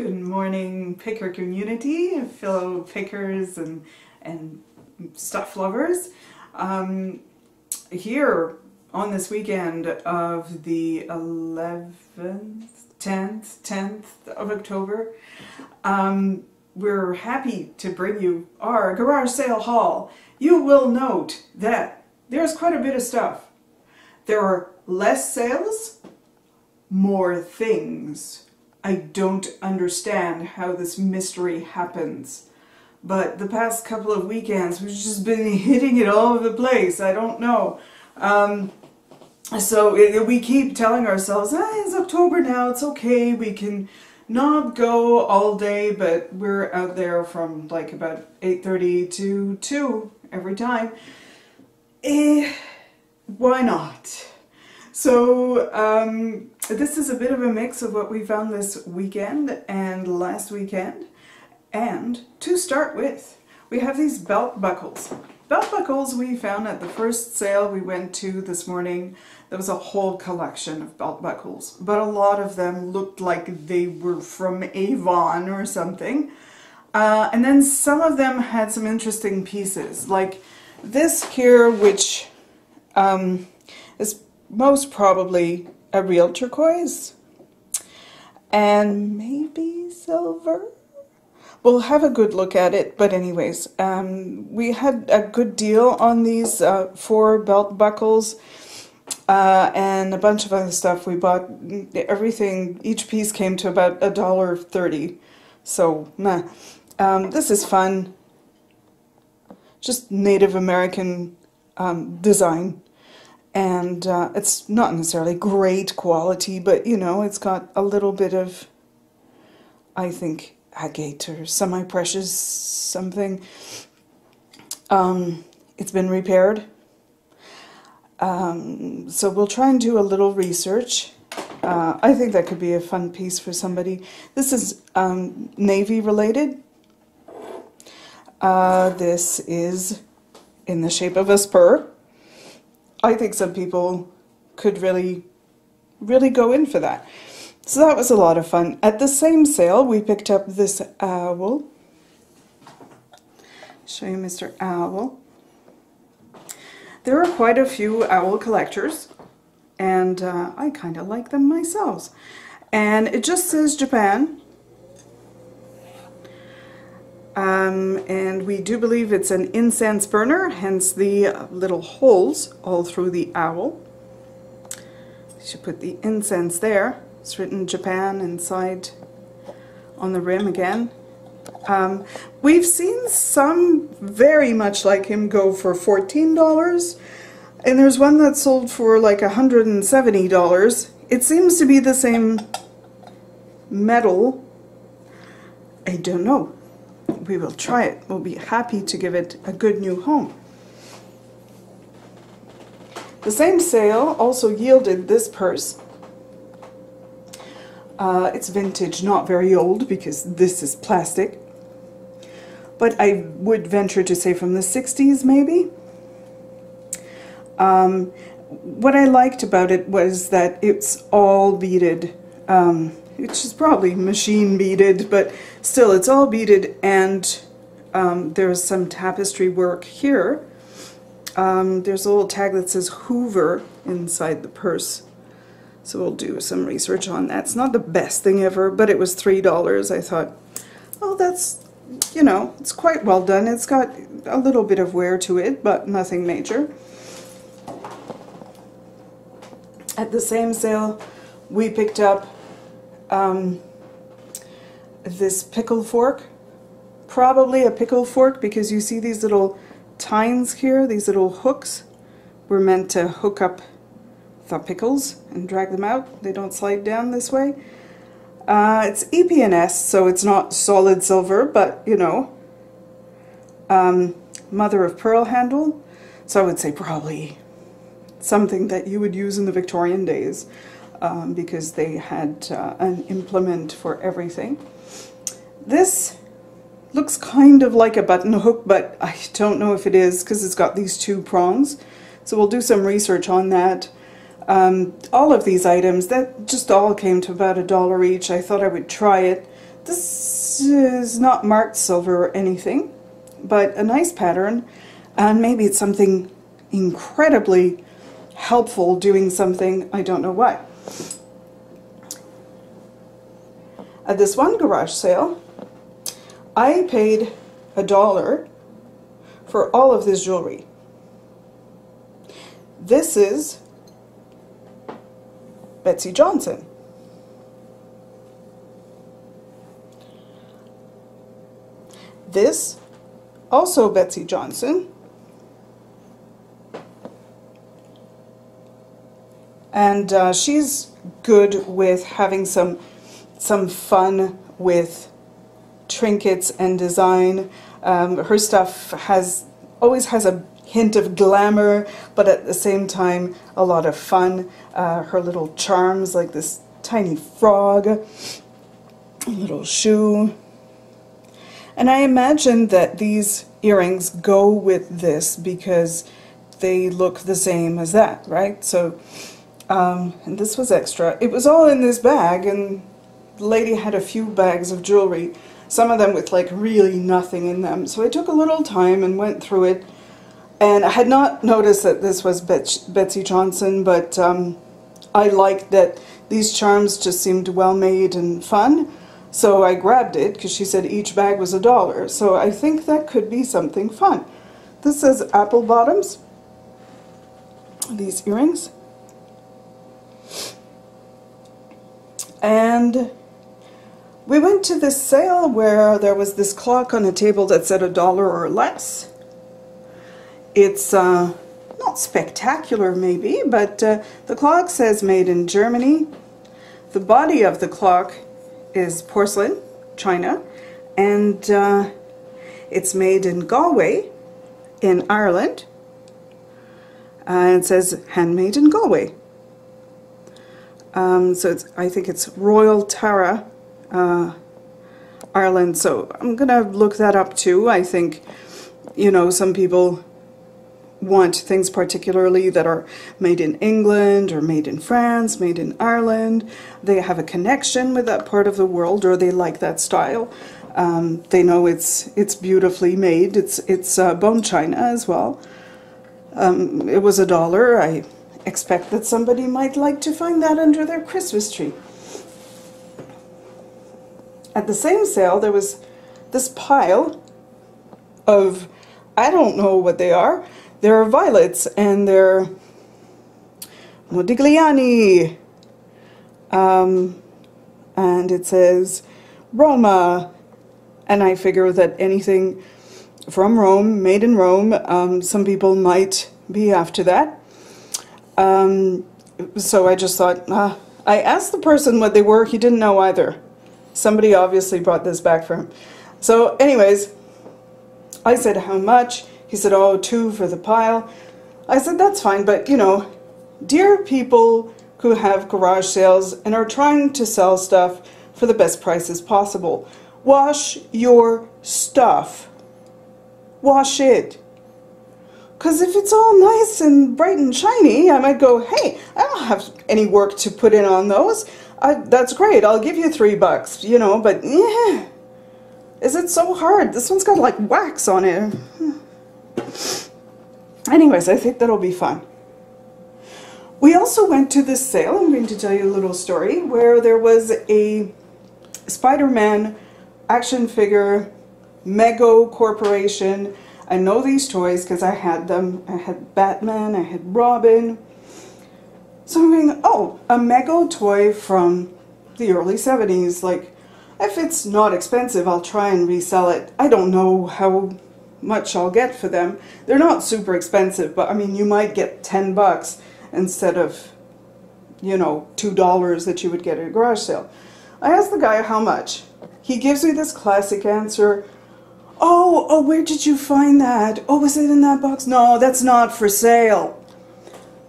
Good morning, picker community, fellow pickers and stuff lovers. Here on this weekend of the 11th, 10th of October, we're happy to bring you our garage sale haul. You will note that there's quite a bit of stuff. There are less sales, more things. I don't understand how this mystery happens. But the past couple of weekends, we've just been hitting it all over the place. I don't know. We keep telling ourselves, it's October now, it's okay, we can not go all day, but we're out there from like about 8:30 to 2 every time. Why not? So this is a bit of a mix of what we found this weekend and last weekend. And to start with, we have these belt buckles. Belt buckles we found at the first sale we went to this morning. There was a whole collection of belt buckles, but a lot of them looked like they were from Avon or something. And then some of them had some interesting pieces, like this here, which is most probably a real turquoise and maybe silver. We'll have a good look at it, but anyways, we had a good deal on these 4 belt buckles and a bunch of other stuff. We bought everything, each piece came to about $1.30, so this is fun, just Native American design. And it's not necessarily great quality, but you know, it's got a little bit of, I think, agate or semi-precious something. It's been repaired. So we'll try and do a little research. I think that could be a fun piece for somebody. This is Navy related. This is in the shape of a spur. I think some people could really go in for that. So that was a lot of fun. At the same sale, we picked up this owl. Show you Mr. Owl. There are quite a few owl collectors, and I kind of like them myself. And it just says Japan. And we do believe it's an incense burner, hence the little holes all through the owl. You should put the incense there. It's written Japan inside on the rim again. We've seen some very much like him go for $14, and there's one that sold for like $170. It seems to be the same metal. I don't know. We will try it. We'll be happy to give it a good new home. The same sale also yielded this purse. It's vintage, not very old, because this is plastic. But I would venture to say from the 60s, maybe. What I liked about it was that it's all beaded. Which is probably machine beaded, but still it's all beaded, and there's some tapestry work here. There's a little tag that says Hoover inside the purse, so we'll do some research on that. It's not the best thing ever, but it was $3. I thought, oh, that's, you know, it's quite well done. It's got a little bit of wear to it, but nothing major. At the same sale, we picked up this pickle fork. Probably a pickle fork, because you see these little tines here, these little hooks were meant to hook up the pickles and drag them out. They don't slide down this way. It's EP&S, so it's not solid silver, but you know, mother of pearl handle, so I would say probably something that you would use in the Victorian days. Because they had an implement for everything. This looks kind of like a button hook, but I don't know if it is, because it's got these 2 prongs. So we'll do some research on that. All of these items, that just all came to about $1 each. I thought I would try it. This is not marked silver or anything, but a nice pattern, and maybe it's something incredibly helpful doing something, I don't know what. At this one garage sale, I paid $1 for all of this jewelry. This is Betsey Johnson. This, also Betsey Johnson. And she's good with having some fun with trinkets and design. Her stuff always has a hint of glamour, but at the same time a lot of fun. Her little charms, like this tiny frog, a little shoe. And I imagine that these earrings go with this because they look the same as that, right? So, and this was extra. It was all in this bag, and the lady had a few bags of jewelry, some of them with like really nothing in them. So I took a little time and went through it, and I had not noticed that this was Betsey Johnson, but I liked that these charms just seemed well made and fun. So I grabbed it because she said each bag was $1. So I think that could be something fun. This says apple bottoms, these earrings. And we went to this sale where there was this clock on a table that said $1 or less. It's not spectacular maybe, but the clock says made in Germany. The body of the clock is porcelain, China, and it's made in Galway, in Ireland. It says handmade in Galway. So I think it's Royal Tara, Ireland. So I'm gonna look that up too. I think, you know, some people want things particularly that are made in England or made in France, made in Ireland. They have a connection with that part of the world, or they like that style. They know it's beautifully made. It's bone china as well. It was $1. I expect that somebody might like to find that under their Christmas tree. At the same sale, there was this pile of, I don't know what they are. They're violets, and they're Modigliani, and it says Roma, and I figure that anything from Rome, made in Rome, some people might be after that. So I just thought, I asked the person what they were. He didn't know either. Somebody obviously brought this back for him. So anyways, I said, how much? He said, oh, $2 for the pile. I said, that's fine, but you know, dear people who have garage sales and are trying to sell stuff for the best prices possible, wash your stuff. Wash it. Because if it's all nice and bright and shiny, I might go, hey, I don't have any work to put in on those. That's great, I'll give you $3, you know, but yeah. Is it so hard? This one's got like wax on it. Anyways, I think that'll be fun. We also went to this sale, I'm going to tell you a little story, where there was a Spider-Man action figure, Mego Corporation. I know these toys because I had them. I had Batman, I had Robin. So I'm going, oh, a Mego toy from the early 70s. Like, if it's not expensive, I'll try and resell it. I don't know how much I'll get for them. They're not super expensive, but I mean, you might get $10 instead of, you know, $2 that you would get at a garage sale. I asked the guy how much. He gives me this classic answer. Oh, where did you find that? Oh, was it in that box? No, that's not for sale.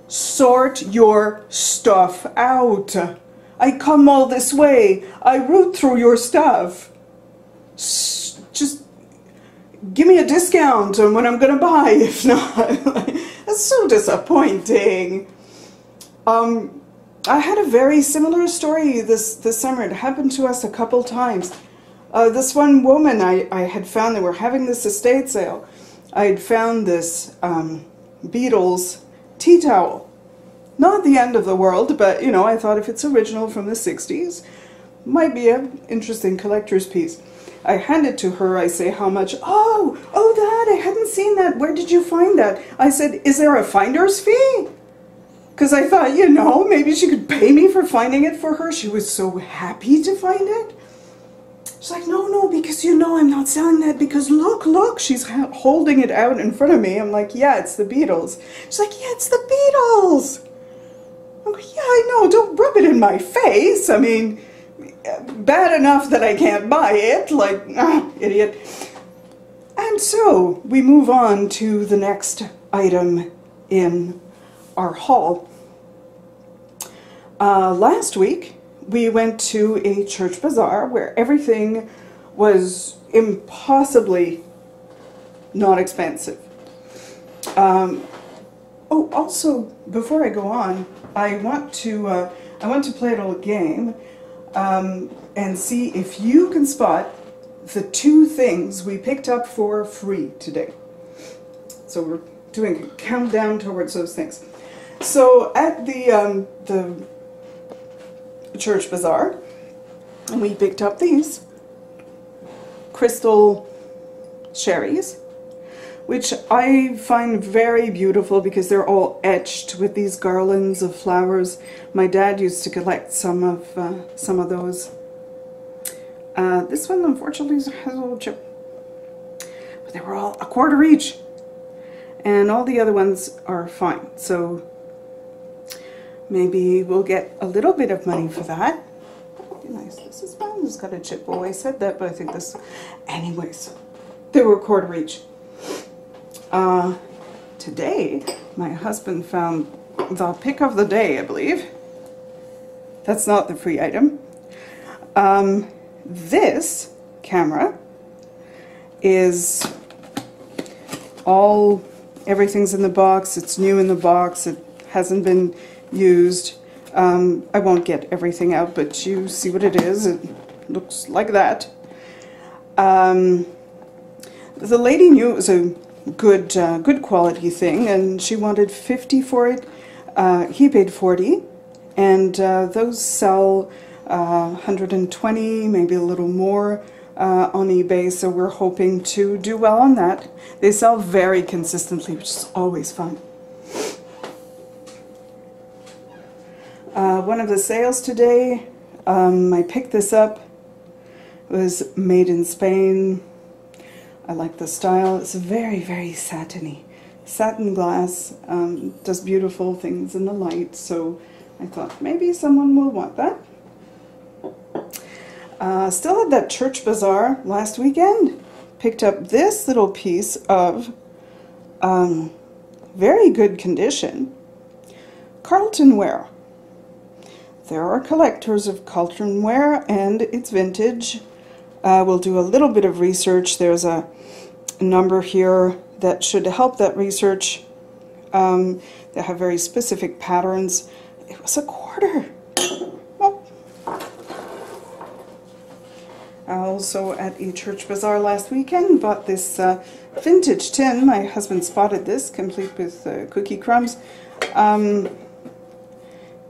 Sort your stuff out. I come all this way. I root through your stuff. Just give me a discount on what I'm going to buy. If not, that's so disappointing. I had a very similar story this summer. It happened to us a couple times. This one woman I had found, they were having this estate sale. I had found this Beatles tea towel. Not the end of the world, but you know, I thought if it's original from the 60s, might be an interesting collector's piece. I hand it to her, I say, how much? Oh, that, I hadn't seen that. Where did you find that? I said, is there a finder's fee? Because I thought, you know, maybe she could pay me for finding it for her. She was so happy to find it. She's like, no, because you know I'm not selling that because look. She's holding it out in front of me. I'm like, yeah, it's the Beatles. She's like, yeah, it's the Beatles. I'm like, yeah, I know, don't rub it in my face. I mean, bad enough that I can't buy it, like, idiot. And so we move on to the next item in our haul. Last week we went to a church bazaar where everything was impossibly not expensive. Also, before I go on, I want to play a little game and see if you can spot the 2 things we picked up for free today. So we're doing a countdown towards those things. So at the church bazaar, we picked up these crystal sherries, which I find very beautiful because they're all etched with these garlands of flowers. My dad used to collect some of those. This one unfortunately has a little chip, but they were all $1/4 each, and all the other ones are fine. So maybe we'll get a little bit of money for that. That'd be nice. This is fine. It's got a chip. Oh, I said that, but I think this. Anyways, they were $1/4 each. Today, my husband found the pick of the day, I believe. That's not the free item. This camera is everything's in the box. It's new in the box. It hasn't been used. I won't get everything out, but you see what it is. It looks like that. The lady knew it was a good quality thing, and she wanted 50 for it. He paid 40, and those sell 120, maybe a little more on eBay, so we're hoping to do well on that. They sell very consistently, which is always fun. One of the sales today, I picked this up. It was made in Spain. I like the style. It's very, very satiny. Satin glass, does beautiful things in the light, so I thought maybe someone will want that. Still at that church bazaar last weekend. Picked up this little piece of very good condition Carlton ware. There are collectors of Carlton ware, and it's vintage. We'll do a little bit of research. There's a number here that should help that research. They have very specific patterns. It was $1/4. Oh. Also at a church bazaar last weekend, bought this vintage tin. My husband spotted this, complete with cookie crumbs.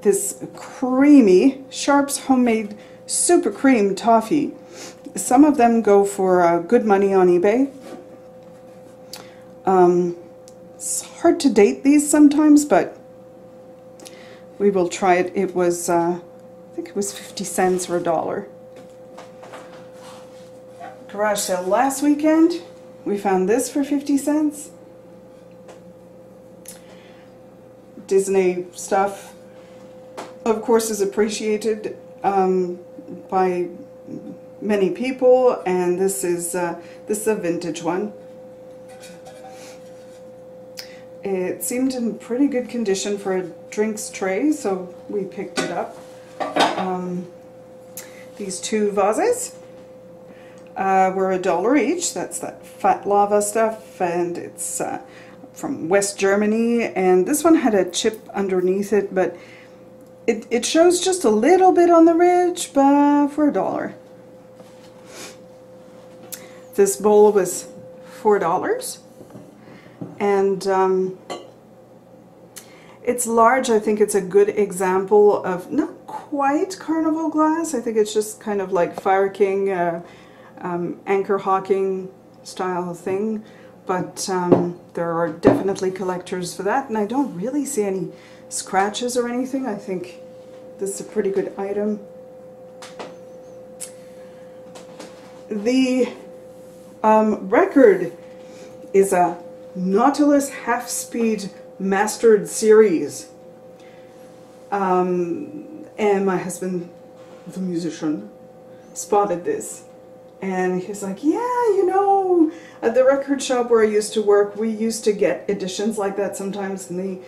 This creamy Sharp's homemade super cream toffee. Some of them go for good money on eBay. It's hard to date these sometimes, but we will try it. It was, I think it was 50 cents or $1. Garage sale last weekend. We found this for 50 cents. Disney stuff, of course, is appreciated by many people, and this is a vintage one. It seemed in pretty good condition for a drinks tray, so we picked it up. These 2 vases were $1 each. That's that fat lava stuff, and it's from West Germany, and this one had a chip underneath it, but it shows just a little bit on the ridge, but for $1. This bowl was $4, and it's large. I think it's a good example of not quite carnival glass. I think it's just kind of like Fire King, Anchor Hawking style thing, but there are definitely collectors for that, and I don't really see any scratches or anything. I think this is a pretty good item. The record is a Nautilus half-speed mastered series, and my husband, the musician, spotted this, and he's like, yeah, you know, at the record shop where I used to work, we used to get editions like that sometimes, and they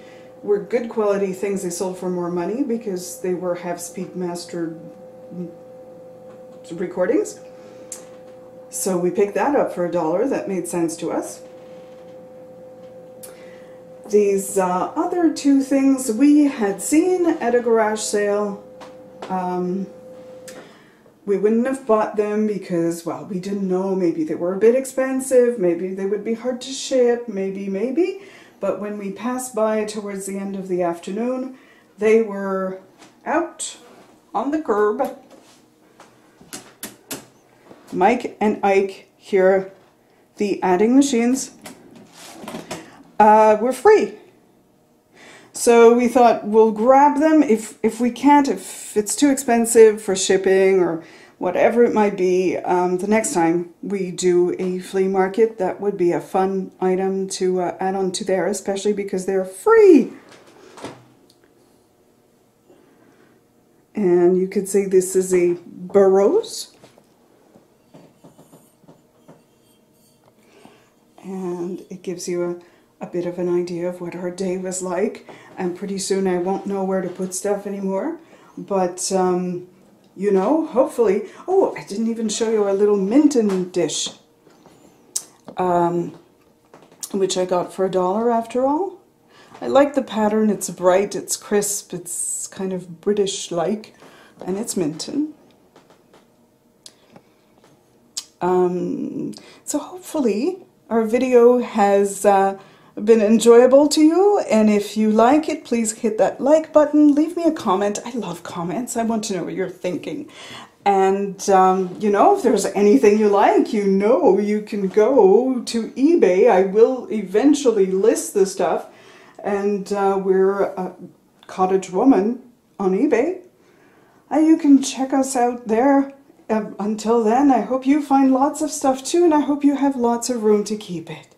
were good quality things. They sold for more money because they were half-speed mastered recordings. So we picked that up for $1. That made sense to us. These other two things we had seen at a garage sale. We wouldn't have bought them because, well, we didn't know. Maybe they were a bit expensive. Maybe they would be hard to ship. Maybe. But when we passed by towards the end of the afternoon, they were out on the curb. Mike and Ike here, the adding machines, were free. So we thought we'll grab them if we can't, if it's too expensive for shipping or whatever it might be. The next time we do a flea market, that would be a fun item to add on to there, especially because they're free. And you could see this is a Burroughs. And it gives you a bit of an idea of what our day was like. And pretty soon I won't know where to put stuff anymore. But, you know, hopefully... Oh, I didn't even show you our little Minton dish. Which I got for $1 after all. I like the pattern. It's bright, it's crisp, it's kind of British-like. And it's Minton. So hopefully our video has been enjoyable to you, and if you like it, please hit that like button, leave me a comment. I love comments. I want to know what you're thinking. And you know, if there's anything you like, you know, you can go to eBay. I will eventually list the stuff, and we're a cottage woman on eBay. You can check us out there. Until then, I hope you find lots of stuff too, and I hope you have lots of room to keep it.